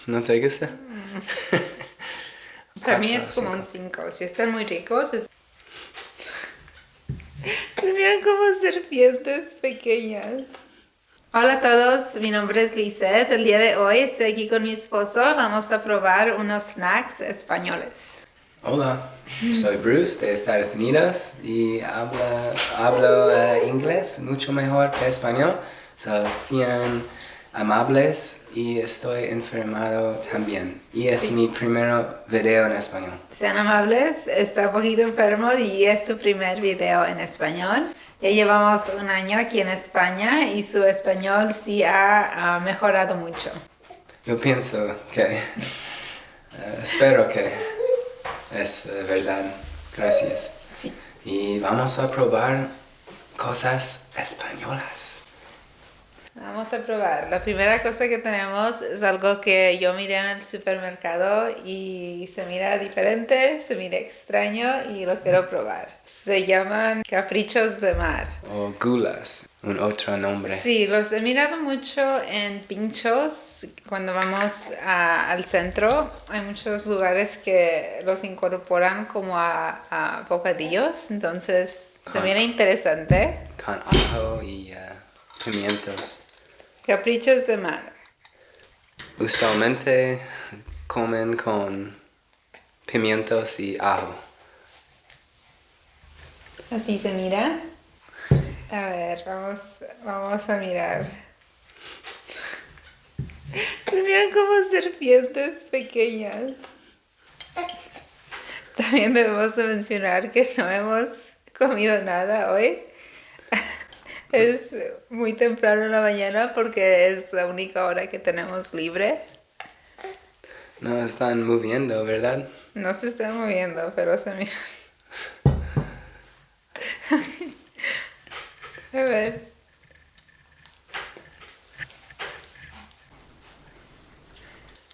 ¿No te gusta? Para mí 4 es o como 5. un 5. Si están muy ricos, se miran como serpientes pequeñas. Hola a todos, mi nombre es Lisette. El día de hoy estoy aquí con mi esposo. Vamos a probar unos snacks españoles. Hola, soy Bruce de Estados Unidos y hablo inglés mucho mejor que español. Sean amables y estoy enfermado también. Y es Sí. mi primer video en español. Sean amables, está un poquito enfermo y es su primer video en español. Ya llevamos un año aquí en España y su español sí ha mejorado mucho. Yo pienso que, espero que es verdad. Gracias. Sí. Y vamos a probar cosas españolas. Vamos a probar. La primera cosa que tenemos es algo que yo miré en el supermercado y se mira diferente, se mira extraño y lo quiero probar. Se llaman caprichos de mar. O gulas, un otro nombre. Sí, los he mirado mucho en pinchos cuando vamos al centro. Hay muchos lugares que los incorporan como a bocadillos, entonces se mira interesante. Con ajo y pimientos. Caprichos de mar. Usualmente comen con pimientos y ajo. Así se mira. A ver, vamos a mirar. Se miran como serpientes pequeñas. También debemos de mencionar que no hemos comido nada hoy. Es muy temprano en la mañana porque es la única hora que tenemos libre. No están moviendo, ¿verdad? No se están moviendo, pero se miran. A ver.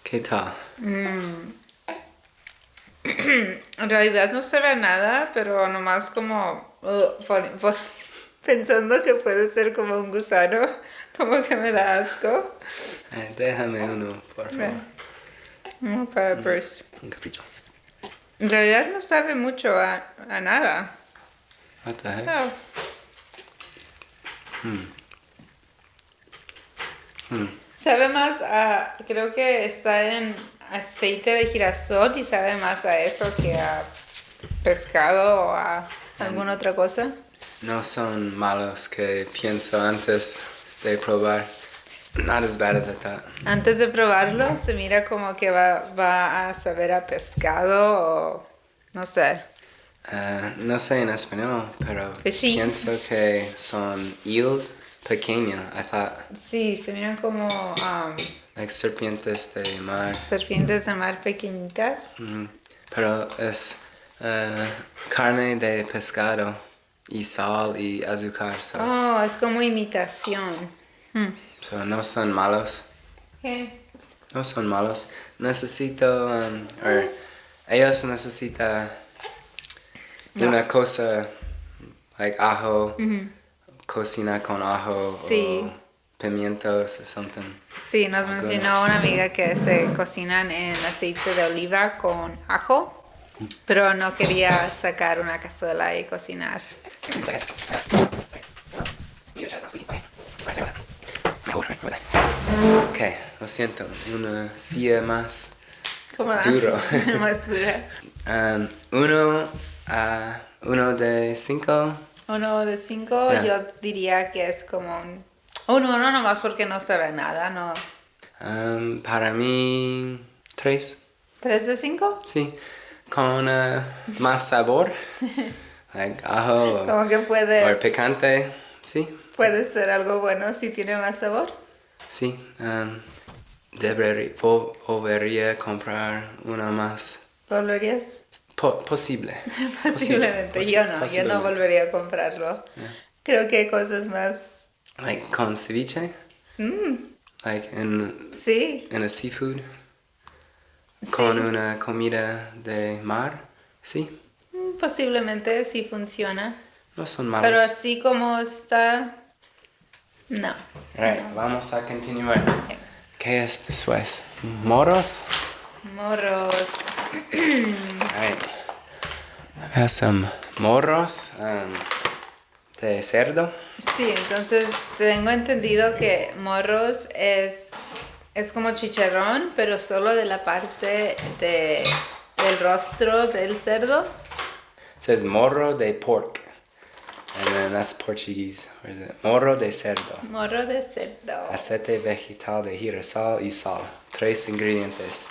¿Qué tal? En realidad no se ve nada, pero nomás como pensando que puede ser como un gusano, como que me da asco. Déjame uno, por favor. Vamos para Bruce. Un capricho. En realidad no sabe mucho a nada. What the heck? No. Sabe más a, creo que está en aceite de girasol y sabe más a eso que a pescado o a alguna otra cosa. No son malos que pienso antes de probar. Not as bad as I thought. Antes de probarlo, se mira como que va a saber a pescado o no sé. No sé en español, pero Fishy. pienso que son eels pequeños. I thought Sí, se miran como like serpientes de mar. serpientes de mar pequeñitas. Pero es carne de pescado y sal y azúcar. Oh, es como imitación. So no son malos. ¿Qué? No son malos. Necesito, ellos necesitan una cosa, like ajo, cocina con ajo Sí. o pimientos o something. Sí, nos mencionó una amiga que se cocinan en aceite de oliva con ajo, pero no quería sacar una cazuela y cocinar. Ok, lo siento, una silla más ¿Cómo duro. Más dura. Uno de 5. 1 de 5, Ya. yo diría que es como un 1 nomás porque no se ve nada, ¿no? Para mí, 3. 3 de 5, Sí, con más sabor, like ajo como que o picante, sí, puede ser algo bueno si tiene más sabor. sí. Debería comprar una más. ¿Volverías? Posible. Posiblemente, yo no Posiblemente. volvería a comprarlo. Creo que hay cosas más... Like con ceviche, like Sí, in a seafood, con una comida de mar, sí, posiblemente sí funciona. no son malos. Pero así como está, no. Right, vamos a continuar. ¿Qué es después? Moros. Morros. Alright. Morros de cerdo. Sí, entonces tengo entendido que morros es como chicharrón, pero solo de la parte del rostro del cerdo. It says morro de pork. And then that's Portuguese. Where is it? Morro de cerdo. Morro de cerdo. Aceite vegetal de girasol y sal. 3 ingredientes.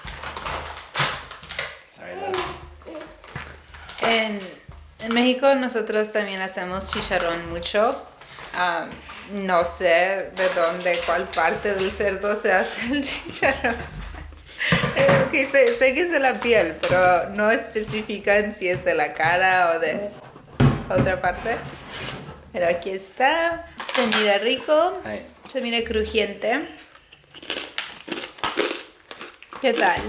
Sorry, En México nosotros también hacemos chicharrón mucho. No sé de dónde, cuál parte del cerdo se hace el chicharrón. Okay, sé que es de la piel, pero no especifican si es de la cara o de otra parte. Pero aquí está. Se mira rico. Ay. Se mira crujiente. ¿Qué tal?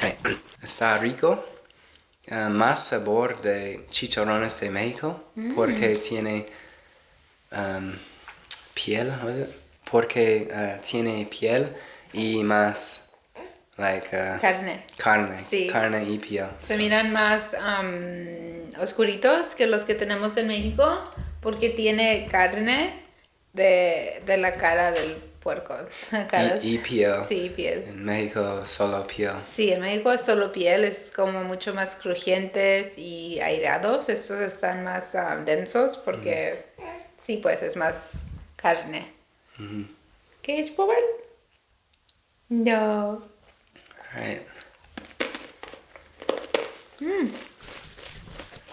Hey, está rico. Más sabor de chicharrones de México porque tiene piel, what is it? Porque tiene piel y más Carne. carne, Sí. carne y piel. Se miran más oscuritos que los que tenemos en México porque tiene carne de la cara del puerco. Y piel. Sí, piel. En México solo piel. Sí, en México es solo piel, es como mucho más crujientes y aireados. Estos están más densos porque sí, pues es más carne. ¿Quieres probar? No. Alright.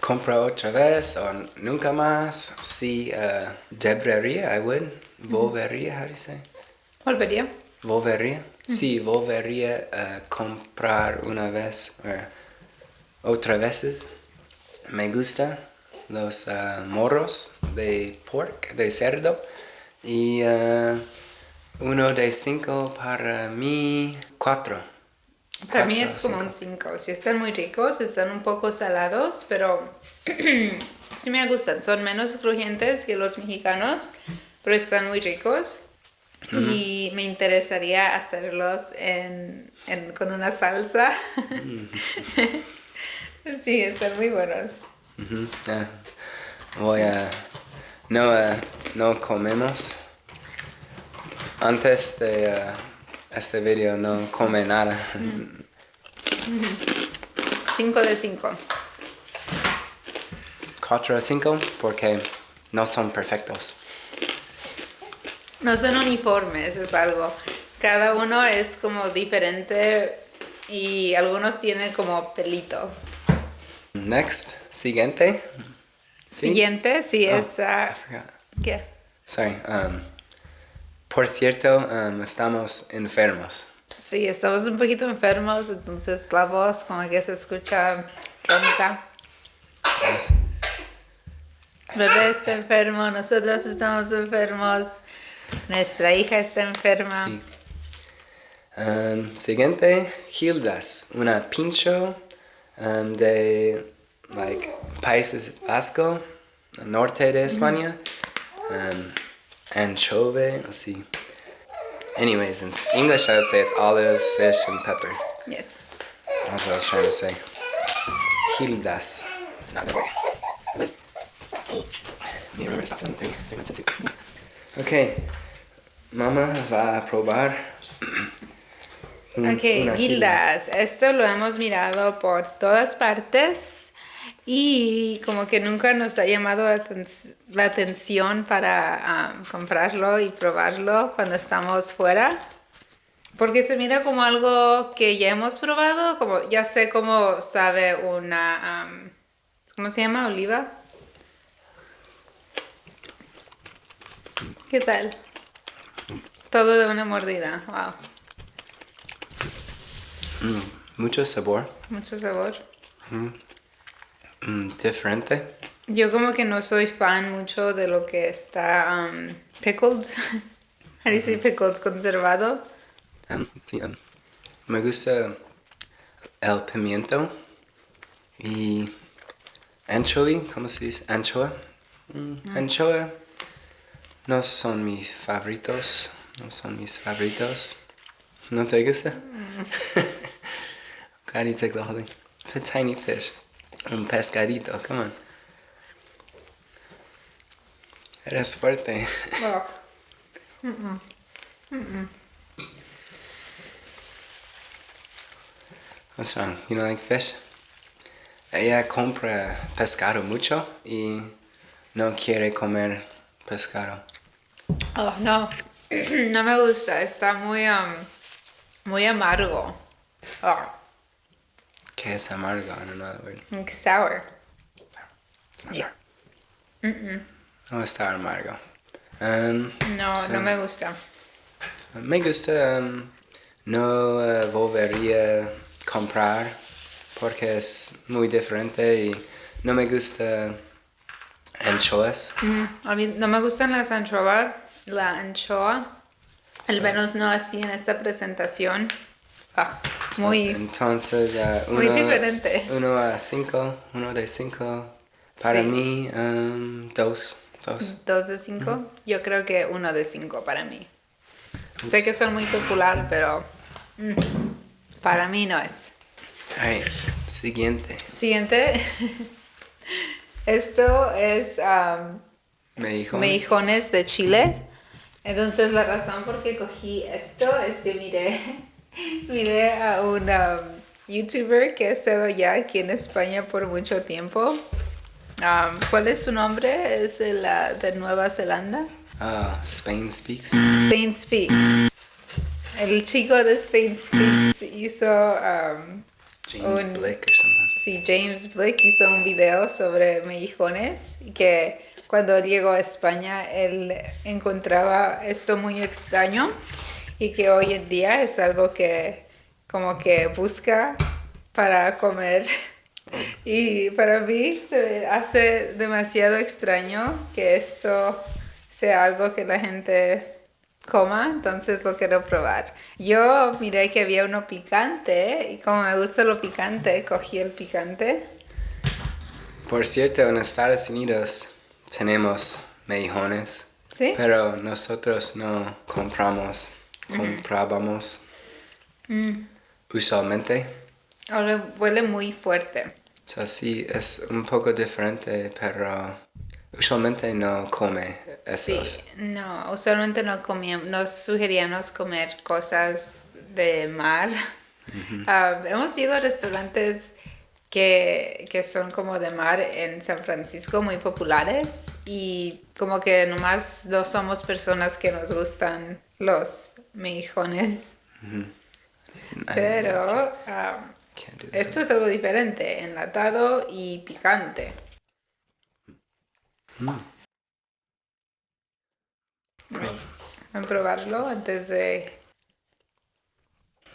Compra otra vez o nunca más. Sí, debería, I would. Volvería, how do you say? ¿Volvería? Volvería. Sí, volvería a comprar una vez o otra veces. Me gusta los morros de pork, de cerdo. Y 1 de 5 para mí, 4. Para mí es como un 5. Sí, están muy ricos, están un poco salados, pero sí me gustan. Son menos crujientes que los mexicanos, pero están muy ricos. Y me interesaría hacerlos con una salsa. Sí, están muy buenos. Voy a... No comemos. Antes de este video no come nada. 5 de 5. 4 de 5 porque no son perfectos. No son uniformes, es algo. Cada uno es como diferente y algunos tienen como pelito. Next, siguiente. ¿Sí? Siguiente, sí, Oh, es... I forgot. ¿Qué? Sorry. Por cierto, estamos enfermos. Sí, estamos un poquito enfermos, entonces la voz como que se escucha ronca. Yes. Bebé está enfermo, nosotros estamos enfermos, nuestra hija está enferma. Sí. Siguiente, Gildas, una pincho de Países Vasco, norte de España. Anchovy, let's see. Anyways, in English I would say it's olive, fish, and pepper. Yes. That's what I was trying to say. Gildas. It's not that way. Let me remember to stop them. 3 minutes into. Okay. Mama va a probar. Ok, una Gildas, esto lo hemos mirado por todas partes y como que nunca nos ha llamado la atención para comprarlo y probarlo cuando estamos fuera. Porque se mira como algo que ya hemos probado, como ya sé cómo sabe una, ¿cómo se llama? Oliva. ¿Qué tal? Todo de una mordida, wow. Mucho sabor. Mucho sabor. Diferente. Yo como que no soy fan mucho de lo que está pickled. How do you say pickled? Conservado. Sí, me gusta el pimiento y anchovy, ¿cómo se dice? Anchoa. Anchoa. No son mis favoritos. No son mis favoritos. ¿No te gusta? How do you take the whole thing? It's a tiny fish. Un pescadito, come on. Eres fuerte. Oh. What's wrong? You don't like fish? Ella compra pescado mucho y no quiere comer pescado. Oh, no. No me gusta. Está muy amargo. Oh, ¿Qué es amargo? I don't know that word. like sour. It's not Yeah. sour. No está amargo. No, so, no me gusta. Me gusta. No volvería a comprar porque es muy diferente y no me gusta anchoas. A mí no me gustan las anchoas. La anchoa. Al menos no así en esta presentación. Ah, muy Entonces, muy diferente. 1 de 5. Para Sí. mí, 2. 2 de 5. Yo creo que 1 de 5 para mí. Sé que son muy populares, pero para mí no es. Alright, siguiente. Siguiente. Esto es Me dijo. meijones de Chile. Entonces la razón por qué cogí esto es que miré a un youtuber que ha estado ya aquí en España por mucho tiempo. ¿Cuál es su nombre? Es de Nueva Zelanda. Spain Speaks. Spain Speaks. El chico de Spain Speaks hizo James Blake or something. sí, James Blake hizo un video sobre meijones y que cuando llegó a España él encontraba esto muy extraño y que hoy en día es algo que como que busca para comer. Y para mí se me hace demasiado extraño que esto sea algo que la gente coma, entonces lo quiero probar. Yo miré que había uno picante y como me gusta lo picante, cogí el picante. Por cierto, en Estados Unidos tenemos meijones. ¿Sí? Pero nosotros no comprábamos usualmente. Ahora huele muy fuerte. So, sí, es un poco diferente, pero usualmente no come esos. Sí, no, usualmente no comíamos, nos sugeríamos comer cosas de mar. Hemos ido a restaurantes que son como de mar en San Francisco, muy populares, y como que nomás no somos personas que nos gustan los meijones. Pero Can't do this. esto es algo diferente, enlatado y picante. Voy a probarlo antes de...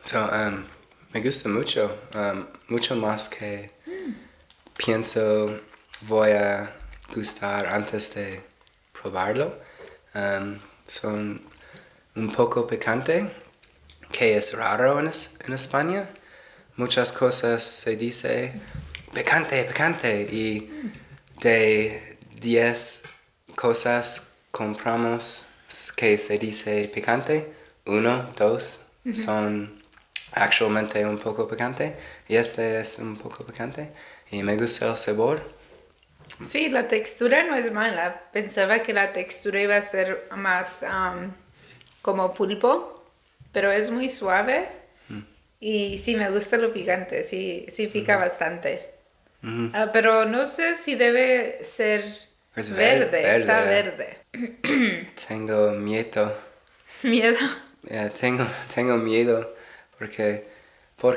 So, me gusta mucho, mucho más que pienso voy a gustar antes de probarlo. Son un poco picante, que es raro en España. Muchas cosas se dice picante, picante, y de 10 cosas compramos que se dice picante, 1, 2 son actualmente un poco picante y este es un poco picante y me gusta el sabor. Sí, la textura no es mala. Pensaba que la textura iba a ser más como pulpo, pero es muy suave. Y sí, me gusta lo picante, sí, sí pica bastante. Pero no sé si debe ser Es verde, está verde. Tengo miedo. Miedo. Tengo miedo porque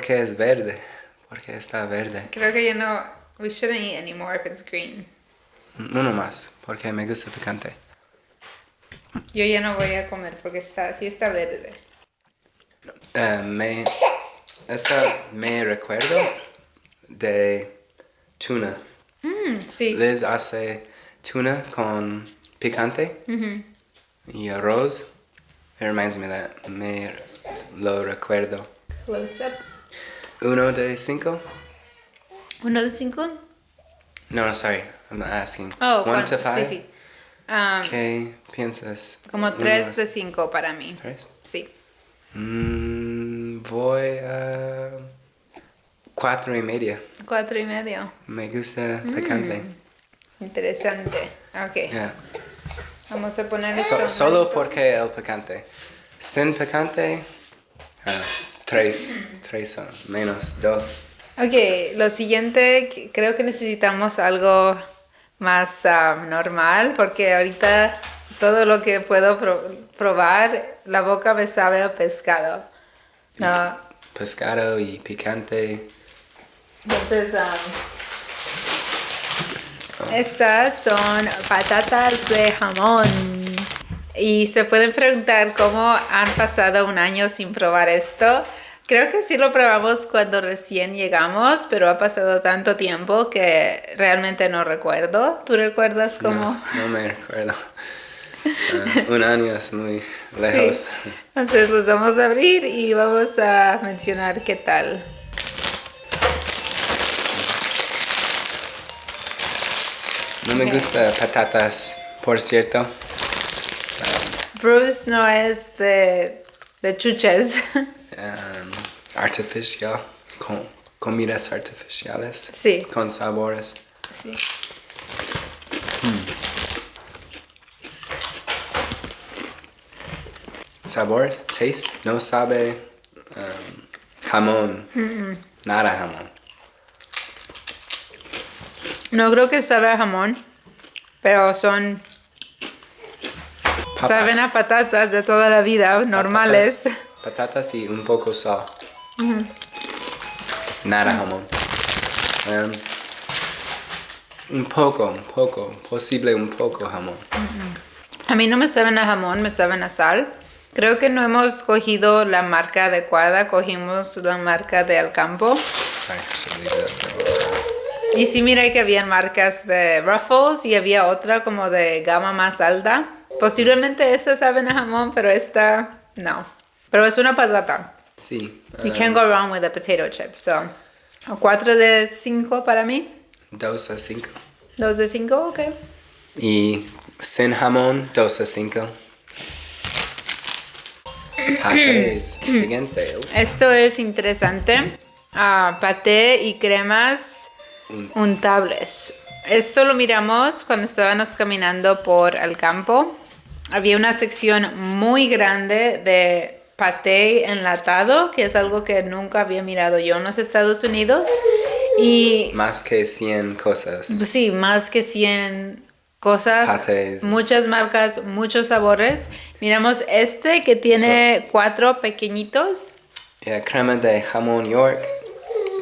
es verde, porque está verde. Creo que ya no, we shouldn't eat anymore if it's green. No más, porque me gusta picante. Yo ya no voy a comer porque sí está verde. Me recuerdo de tuna. Sí. Liz hace tuna con picante y arroz. It reminds me that me lo recuerdo. Close up. 1 de 5? 1 de 5. No, sorry, I'm not asking. Oh, 1 to sí, 5? sí. ¿Qué piensas? Como 3 de 5 para mí. ¿Tres? Sí. Voy a 4.5. 4.5. Me gusta picante. Interesante. Ok. Yeah. Vamos a poner esto. un Solo ladito. porque el picante. Sin picante, 3 son, menos 2. Ok, lo siguiente, creo que necesitamos algo más normal, porque ahorita todo lo que puedo probar, la boca me sabe a pescado. No, Pescado y picante. entonces, estas son patatas de jamón. Y se pueden preguntar cómo han pasado un año sin probar esto. Creo que sí lo probamos cuando recién llegamos, pero ha pasado tanto tiempo que realmente no recuerdo. ¿Tú recuerdas cómo? No me recuerdo. Un año es muy lejos. Sí. Entonces los vamos a abrir y vamos a mencionar qué tal. No me gusta patatas, por cierto. Bruce no es de chuches. Artificial, con comidas artificiales. Sí. Con sabores. Sí. Sabor, taste, no sabe jamón. Nada jamón. No creo que sabe a jamón, pero son... Papas. Saben a patatas de toda la vida, normales. Patatas y un poco sal. Nada jamón. Un poco, posible un poco jamón. A mí no me saben a jamón, me saben a sal. Creo que no hemos cogido la marca adecuada, cogimos la marca de Alcampo. Sorry, Y sí, mira que habían marcas de Ruffles y había otra como de gama más alta. Posiblemente esta saben a jamón, pero esta no. Pero es una patata. sí. You can't go wrong with a potato chip. So, 4 de 5 para mí. 2 a 5. 2 de 5, ok. Y sin jamón, 2 a 5. Patés. Siguiente. Esto es interesante. Paté y cremas untables. Esto lo miramos cuando estábamos caminando por el campo. Había una sección muy grande de paté enlatado, que es algo que nunca había mirado yo en los Estados Unidos. Y Más que 100 cosas. sí, más que 100 cosas, Patés. muchas marcas, muchos sabores. Miramos este que tiene 4 pequeñitos. Yeah, crema de jamón York,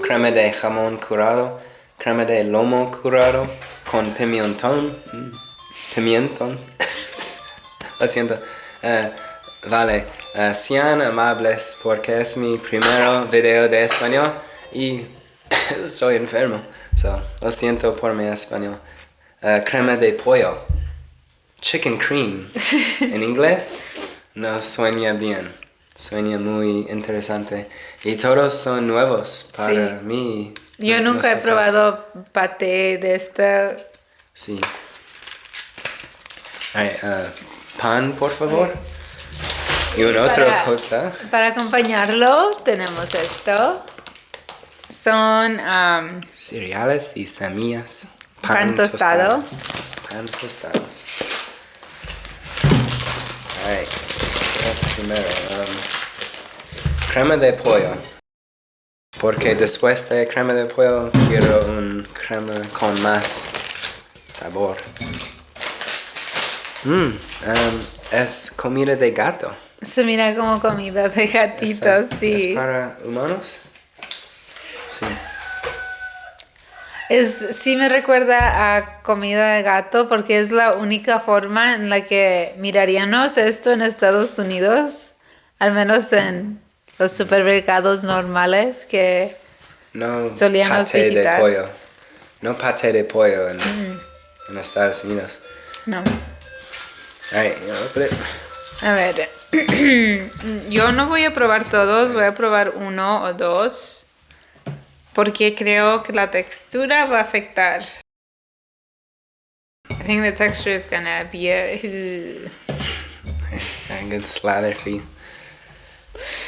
crema de jamón curado, crema de lomo curado con pimentón. Pimentón. Lo siento. Vale, sean amables porque es mi primer video de español y estoy enfermo. So, lo siento por mi español. Crema de pollo. Chicken cream. En inglés no suena bien. Suena muy interesante. Y todos son nuevos para Sí. mí. Yo nunca he Nosotros. probado paté de esta. Sí. Alright, pan, por favor. Y una otra cosa. Para acompañarlo tenemos esto. Son Cereales y semillas. pan tostado. Pan tostado. Alright. ¿Qué es primero? Crema de pollo. Porque después de crema de pollo quiero un crema con más sabor. Es comida de gato. Se mira como comida de gatitos, sí. ¿Es para humanos? Sí. Sí me recuerda a comida de gato porque es la única forma en la que miraríamos esto en Estados Unidos, al menos en los supermercados normales que No solíamos paté visitar. de pollo. No paté de pollo en Estados Unidos. No. Alright, open it. A ver, yo no voy a probar todos, voy a probar 1 o 2 porque creo que la textura va a afectar. I think the texture is gonna be a... A good slather for you.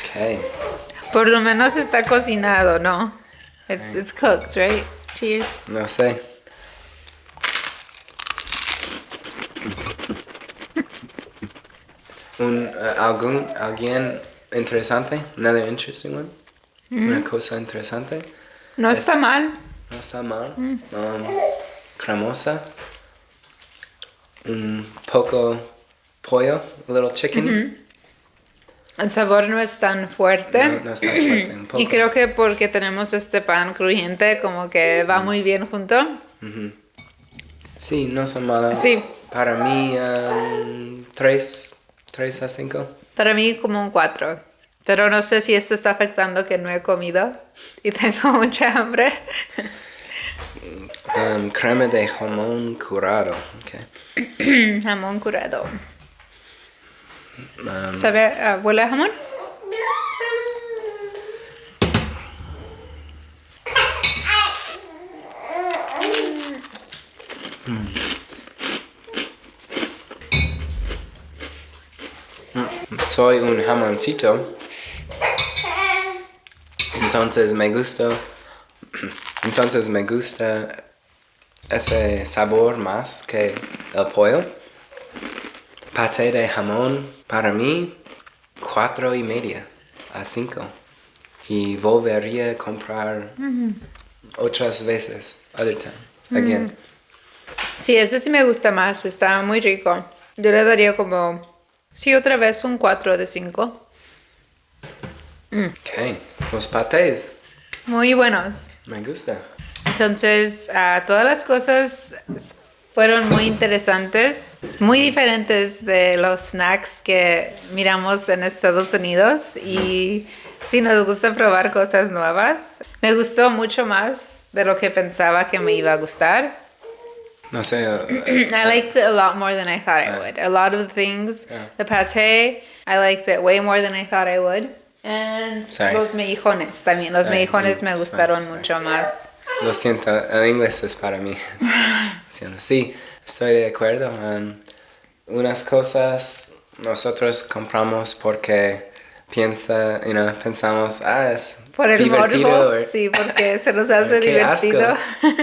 Okay. Por lo menos está cocinado, ¿no? It's cooked, right? Cheers. No sé. Alguien interesante, another interesting one. Una cosa interesante. No está mal. No está mal. Cremosa. Un poco pollo, a little chicken. El sabor no es tan fuerte. No está fuerte, un poco. Y creo que porque tenemos este pan crujiente, como que va muy bien junto. Sí, no son malas. Sí. Para mí, 3 a 5. Para mí como un 4. Pero no sé si esto está afectando que no he comido y tengo mucha hambre. Crema de jamón curado. Okay. Jamón curado. ¿Sabe? ¿Huele a jamón? Soy un jamoncito. Entonces me gusta ese sabor más que el pollo. Paté de jamón para mí 4.5 a 5. Y volvería a comprar otras veces, other time, again. Sí, ese sí me gusta más, está muy rico. Yo le daría como, sí, otra vez un 4 de 5. Okay, los patés, Muy buenos. me gusta. Entonces, todas las cosas fueron muy interesantes, muy diferentes de los snacks que miramos en Estados Unidos y sí nos gusta probar cosas nuevas. Me gustó mucho más de lo que pensaba que me iba a gustar. No sé, I liked it a lot more than I thought I would. A lot of the things, the pate, I liked it way more than I thought I would. And Sorry. los mellijones también. Los Sorry. mellijones me gustaron Sorry. mucho más. lo siento, el inglés es para mí. Sí, estoy de acuerdo. Unas cosas nosotros compramos porque pensamos, es Por el divertido. morbo, sí, porque se nos hace Qué divertido. asco.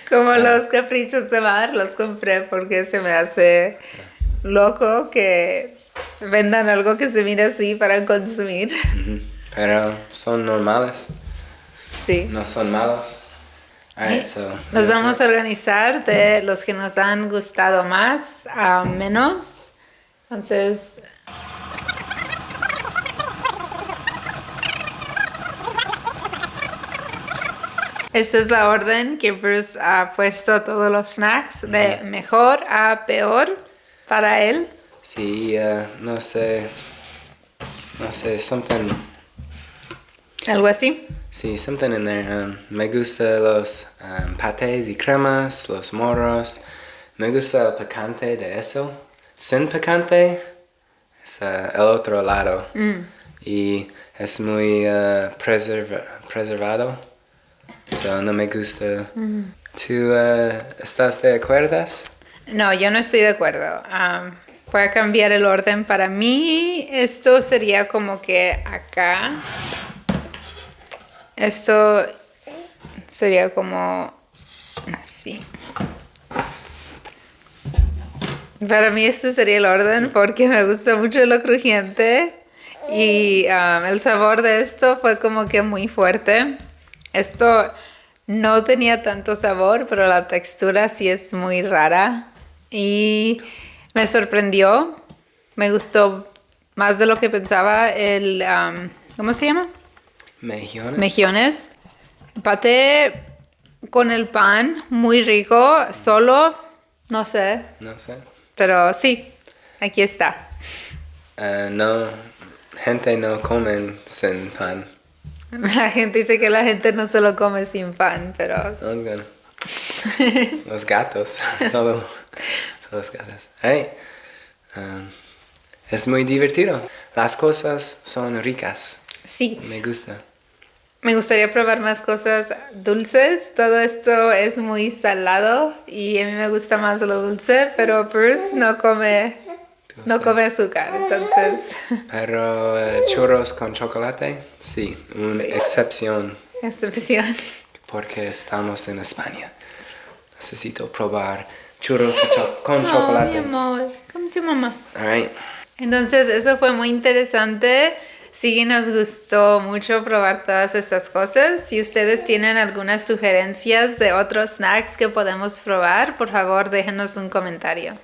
Como los caprichos de mar, los compré porque se me hace loco que vendan algo que se mire así para consumir. Pero son normales, Sí. no son malos. Alright, so, Nos vamos a organizar de los que nos han gustado más a menos. Entonces, esta es la orden que Bruce ha puesto todos los snacks de mejor a peor para él. Sí, no sé, something. Algo así. Sí, something in there. Me gusta los patés y cremas, los morros. Me gusta el picante de eso. Sin picante es el otro lado. Y es muy preservado. So no me gusta. ¿Tú estás de acuerdo? No, yo no estoy de acuerdo. Voy a cambiar el orden. Para mí, esto sería como que acá. Esto sería como así. Para mí este sería el orden porque me gusta mucho lo crujiente y el sabor de esto fue como que muy fuerte. Esto no tenía tanto sabor, pero la textura sí es muy rara y me sorprendió. Me gustó más de lo que pensaba el... ¿cómo se llama? Mejillones. Mejillones. Paté con el pan, muy rico, solo, no sé, No sé. pero sí, aquí está. No, gente no comen sin pan. La gente dice que la gente no se lo come sin pan, pero No es bueno. Los gatos, solo los gatos. Hey, es muy divertido. Las cosas son ricas. sí. Me gusta. Me gustaría probar más cosas dulces. Todo esto es muy salado y a mí me gusta más lo dulce, pero Bruce no come azúcar, entonces... Pero churros con chocolate, sí, una Sí. excepción Excepción. porque estamos en España. Necesito probar churros con Oh, chocolate. mi amor, come to mamá. All right. Entonces, eso fue muy interesante. Sí, nos gustó mucho probar todas estas cosas. Si ustedes tienen algunas sugerencias de otros snacks que podemos probar, por favor, déjenos un comentario.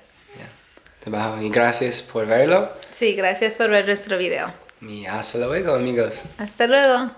Debajo. Y gracias por verlo. Sí, gracias por ver nuestro video. Y hasta luego, amigos. Hasta luego.